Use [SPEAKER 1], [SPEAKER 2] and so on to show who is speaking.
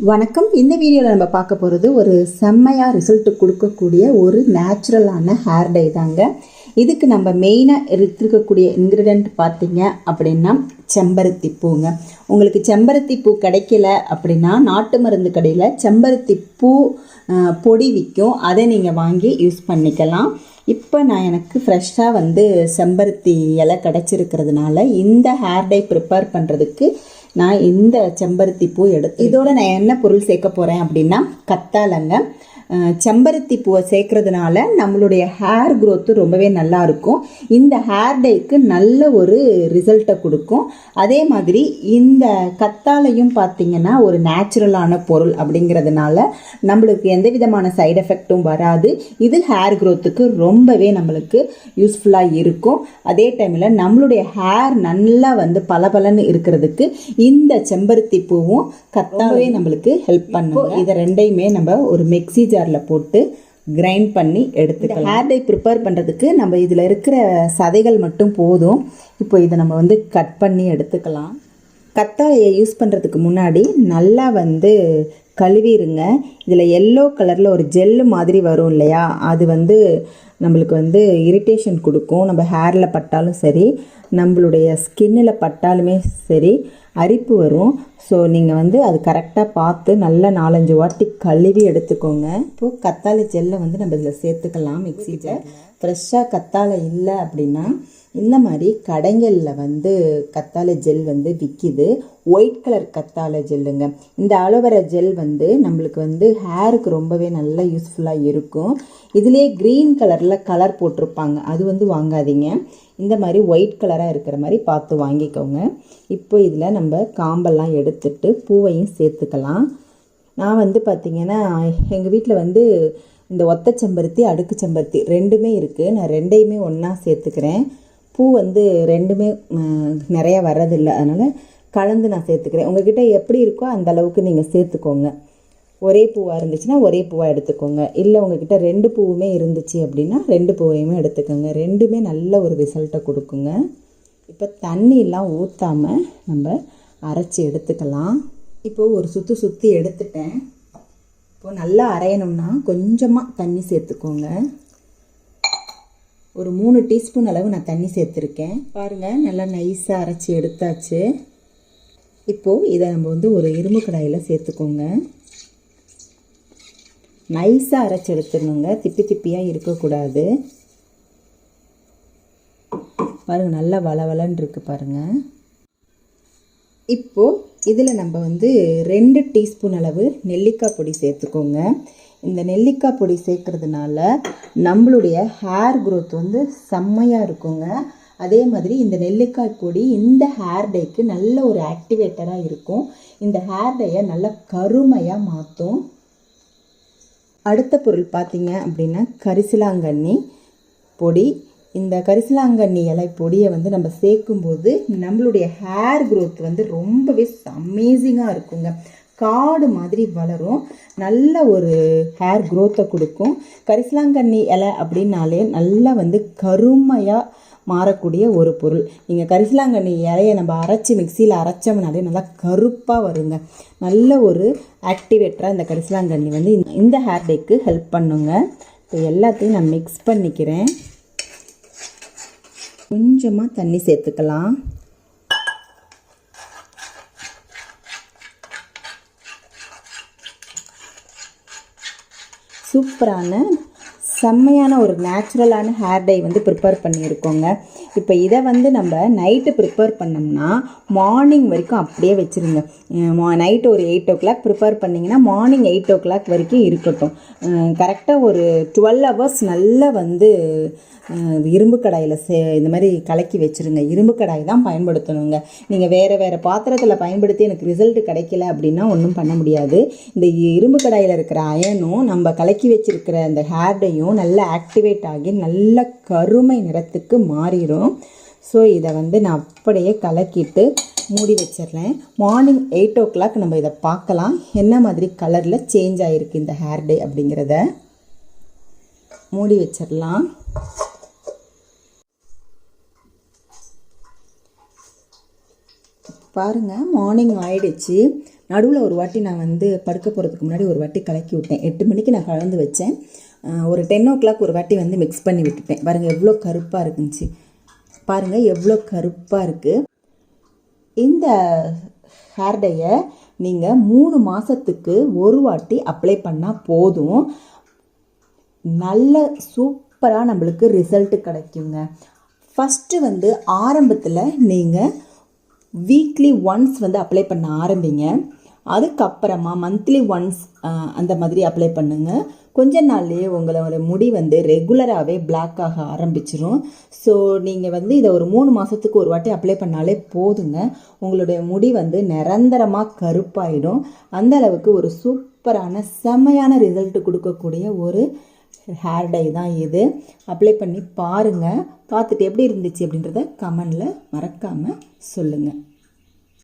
[SPEAKER 1] வணக்கம். இந்த வீடியோவில் நம்ம பார்க்க போகிறது ஒரு செம்மையாக ரிசல்ட் கொடுக்கக்கூடிய ஒரு நேச்சுரலான ஹேர் டை தாங்க. இதுக்கு நம்ம மெயினாக இருக்கக்கூடிய இன்க்ரீடியன்ட் பார்த்தீங்க அப்படின்னா செம்பருத்தி பூங்க. உங்களுக்கு செம்பருத்தி பூ கிடைக்கல அப்படின்னா நாட்டு மருந்து கடையில் செம்பருத்தி பூ பொடி விற்கும், அதை நீங்கள் வாங்கி யூஸ் பண்ணிக்கலாம். இப்போ எனக்கு ஃப்ரெஷ்ஷாக செம்பருத்தி இலை கிடச்சிருக்கிறதுனால இந்த ஹேர் டை ப்ரிப்பேர் பண்ணுறதுக்கு நான் இந்த செம்பருத்தி பூ எடுத்து இதோட நான் என்ன பொருள் சேர்க்க போகிறேன் அப்படின்னா கத்தாழைங்க. செம்பருத்தி பூவை சேர்க்கறதுனால நம்மளுடைய ஹேர் க்ரோத்து ரொம்பவே நல்லா இருக்கும். இந்த ஹேர் டைக்கு நல்ல ஒரு ரிசல்ட்டை கொடுக்கும். அதே மாதிரி இந்த கத்தாழையும் பார்த்திங்கன்னா ஒரு நேச்சுரலான பொருள் அப்படிங்கிறதுனால நம்மளுக்கு எந்த விதமான சைடு எஃபெக்டும் வராது. இது ஹேர் க்ரோத்துக்கு ரொம்பவே நம்மளுக்கு யூஸ்ஃபுல்லாக இருக்கும். அதே டைமில் நம்மளுடைய ஹேர் நல்லா பளபளன்னு இருக்கிறதுக்கு இந்த செம்பருத்தி பூவும் கத்தாழையே நம்மளுக்கு ஹெல்ப் பண்ணும். இதை ரெண்டையுமே நம்ம ஒரு மிக்ஸி ஜாரில் போட்டு கிரைண்ட் பண்ணி எடுத்துக்கலாம். ஹேர் டை ப்ரிப்பேர் பண்ணுறதுக்கு நம்ம இதில் இருக்கிற சதைகள் மட்டும் போதும். இப்போ இதை நம்ம கட் பண்ணி எடுத்துக்கலாம். கத்தாழையை யூஸ் பண்ணுறதுக்கு முன்னாடி நல்லா கழுவிடுங்க. இதில் எல்லோ கலரில் ஒரு ஜெல்லு மாதிரி வரும் இல்லையா, அது நம்மளுக்கு இரிட்டேஷன் கொடுக்கும். நம்ம ஹேரில் பட்டாலும் சரி, நம்மளுடைய ஸ்கின்னில் பட்டாலுமே சரி அரிப்பு வரும். ஸோ நீங்கள் அது கரெக்டாக பார்த்து நல்லா 4-5 வாட்டி கழுவி எடுத்துக்கோங்க. இப்போது கத்தாழை ஜெல்லை நம்ம இதில் சேர்த்துக்கலாம். மிக்ஸி ஜார் ஃப்ரெஷ்ஷாக கத்தாழை இல்லை அப்படின்னா இந்த மாதிரி கடைகளில் கத்தாழை ஜெல் விற்கிது. ஒயிட் கலர் கத்தாழை ஜெல்லுங்க. இந்த அலோவேரா ஜெல் நம்மளுக்கு ஹேருக்கு ரொம்பவே நல்லா யூஸ்ஃபுல்லாக இருக்கும். இதிலே க்ரீன் கலரில் கலர் போட்டிருப்பாங்க, அது வாங்காதீங்க. இந்த மாதிரி ஒயிட் கலராக இருக்கிற மாதிரி பார்த்து வாங்கிக்கோங்க. இப்போ இதில் நம்ம காம்பெல்லாம் எடுத்துட்டு பூவையும் சேர்த்துக்கலாம். நான் பார்த்திங்கன்னா எங்கள் வீட்டில் இந்த ஒத்த செம்பருத்தி அடுக்கு செம்பருத்தி ரெண்டுமே இருக்குது. நான் ரெண்டையுமே ஒன்றா சேர்த்துக்கிறேன். பூ ரெண்டுமே நிறையா வர்றதில்லை, அதனால் கலந்து நான் சேர்த்துக்கிறேன். உங்கள்கிட்ட எப்படி இருக்கோ அந்த அளவுக்கு நீங்கள் சேர்த்துக்கோங்க. ஒரே பூவாக இருந்துச்சுன்னா ஒரே பூவாக எடுத்துக்கோங்க. இல்லை உங்கள்கிட்ட 2 பூவுமே இருந்துச்சு அப்படின்னா 2 பூவையுமே எடுத்துக்கோங்க. ரெண்டுமே நல்ல ஒரு ரிசல்ட்டை கொடுக்குங்க. இப்போ தண்ணியெல்லாம் ஊற்றாமல் நம்ம அரைச்சி எடுத்துக்கலாம். இப்போது ஒரு சுற்றி எடுத்துட்டேன். இப்போது நல்லா அரையணும்னா கொஞ்சமாக தண்ணி சேர்த்துக்கோங்க. ஒரு 3 டீஸ்பூன் அளவு நான் தண்ணி சேர்த்துருக்கேன். பாருங்கள், நல்லா நைஸாக அரைச்சி எடுத்தாச்சு. இப்போது இதை நம்ம ஒரு இரும்பு கடாயில் சேர்த்துக்கோங்க. நைஸாக அரைச்சி எடுத்துடணுங்க, திப்பி திப்பியாக இருக்கக்கூடாது. பாருங்கள், நல்லா வளவலன்னு இருக்குது பாருங்கள். இப்போது இதில் நம்ம 2 டீஸ்பூன் அளவு நெல்லிக்காய் பொடி சேர்த்துக்கோங்க. இந்த நெல்லிக்காய் பொடி சேர்க்கறதுனால நம்மளுடைய ஹேர் க்ரோத் செம்மையாக இருக்குங்க. அதே மாதிரி இந்த நெல்லிக்காய் பொடி இந்த ஹேர் டைக்கு நல்ல ஒரு ஆக்டிவேட்டராக இருக்கும். இந்த ஹேர் டையை நல்லா கருமையாக மாற்றும். அடுத்த பொருள் பார்த்தீங்க அப்படின்னா கரிசலாங்கண்ணி பொடி. இந்த கரிசலாங்கண்ணி இலை பொடியை நம்ம சேர்க்கும்போது நம்மளுடைய ஹேர் க்ரோத் ரொம்பவே அமேசிங்காக இருக்குங்க. காடு மாதிரி வளரும், நல்ல ஒரு ஹேர் க்ரோத்தை கொடுக்கும். கரிசலாங்கண்ணி இலை அப்படின்னாலே நல்லா கருமையாக மாறக்கூடிய ஒரு பொருள். நீங்கள் கரிசலாங்கண்ணி இலையை நம்ம அரைச்சி மிக்சியில் அரைச்சோம்னாலே நல்லா கருப்பாக வருங்க. நல்ல ஒரு ஆக்டிவேட்டராக இந்த கரிசலாங்கண்ணி இந்த ஹேர் டைக்கு ஹெல்ப் பண்ணுங்க. இப்போ எல்லாத்தையும் நான் மிக்ஸ் பண்ணிக்கிறேன். கொஞ்சமாக தண்ணி சேர்த்துக்கலாம். சூப்பரான செம்மையான ஒரு நேச்சுரலான ஹேர் டை ப்ரிப்பேர் பண்ணியிருக்கோங்க. இப்போ இதை நம்ம நைட்டு ப்ரிப்பேர் பண்ணோம்னா மார்னிங் வரைக்கும் அப்படியே வச்சுருங்க. நைட்டு ஒரு 8 o'clock ப்ரிப்பேர் பண்ணிங்கன்னா மார்னிங் 8 o'clock வரைக்கும் இருக்கட்டும். கரெக்டாக ஒரு 12 hours நல்லா இரும்பு கடாயில் இந்த மாதிரி கலக்கி வச்சுருங்க. இரும்பு கடாய் தான் பயன்படுத்தணுங்க. நீங்கள் வேறு பாத்திரத்தில் பயன்படுத்தி எனக்கு ரிசல்ட் கிடைக்கல அப்படின்னா ஒன்றும் பண்ண முடியாது. இந்த இரும்பு கடாயில் இருக்கிற அயனும் நம்ம கலக்கி வச்சுருக்கிற அந்த ஹேர் டையும் நல்லா ஆக்டிவேட் ஆகி நல்ல கருமை நிறத்துக்கு மாறிடும். ஸோ இதை நான் அப்படியே கலக்கிட்டு மூடி வச்சிடுறேன். மார்னிங் 8 o'clock நம்ம இதை பார்க்கலாம், என்ன மாதிரி கலரில் சேஞ்ச் ஆகிருக்கு இந்த ஹேர் டை அப்படிங்கிறத. மூடி வச்சிடலாம். பாருங்கள், மார்னிங் ஆயிடுச்சு. நடுவில் ஒரு வாட்டி நான் வந்து படுக்க போகிறதுக்கு முன்னாடி ஒரு வாட்டி கலக்கி விட்டேன். 8 மணிக்கு நான் கலந்து வச்சேன். ஒரு 10 o'clock ஒரு வாட்டி வந்து மிக்ஸ் பண்ணி விட்டுட்டேன். பாருங்கள் எவ்வளோ கருப்பாக இருக்குந்துச்சு, பாருங்கள் எவ்வளோ கருப்பாக இருக்குது. இந்த ஹேர் டையை நீங்கள் 3 மாதத்துக்கு ஒரு வாட்டி அப்ளை பண்ணால் போதும். நல்ல சூப்பராக நம்மளுக்கு ரிசல்ட்டு கிடைக்குங்க. ஃபஸ்ட்டு வந்து ஆரம்பத்தில் நீங்கள் வீக்லி ஒன்ஸ் வந்து அப்ளை பண்ண ஆரம்பிங்க. அதுக்கப்புறமா மந்த்லி ஒன்ஸ் அந்த மாதிரி அப்ளை பண்ணுங்க. கொஞ்ச நாள்லேயே உங்களோட முடி வந்து ரெகுலராகவே பிளாக் ஆக ஆரம்பிச்சிரும். ஸோ நீங்கள் வந்து இதை ஒரு 3 மாதத்துக்கு ஒரு வாட்டி அப்ளை பண்ணாலே போதுங்க. உங்களுடைய முடி வந்து நிரந்தரமாக கருப்பாயிடும். அந்த அளவுக்கு ஒரு சூப்பரான செம்மையான ரிசல்ட் கொடுக்கக்கூடிய ஒரு ஹேர் டை தான் இது. அப்ளை பண்ணி பாருங்கள். பார்த்துட்டு எப்படி இருந்துச்சு அப்படின்றத கமெண்டில் மறக்காமல் சொல்லுங்கள்.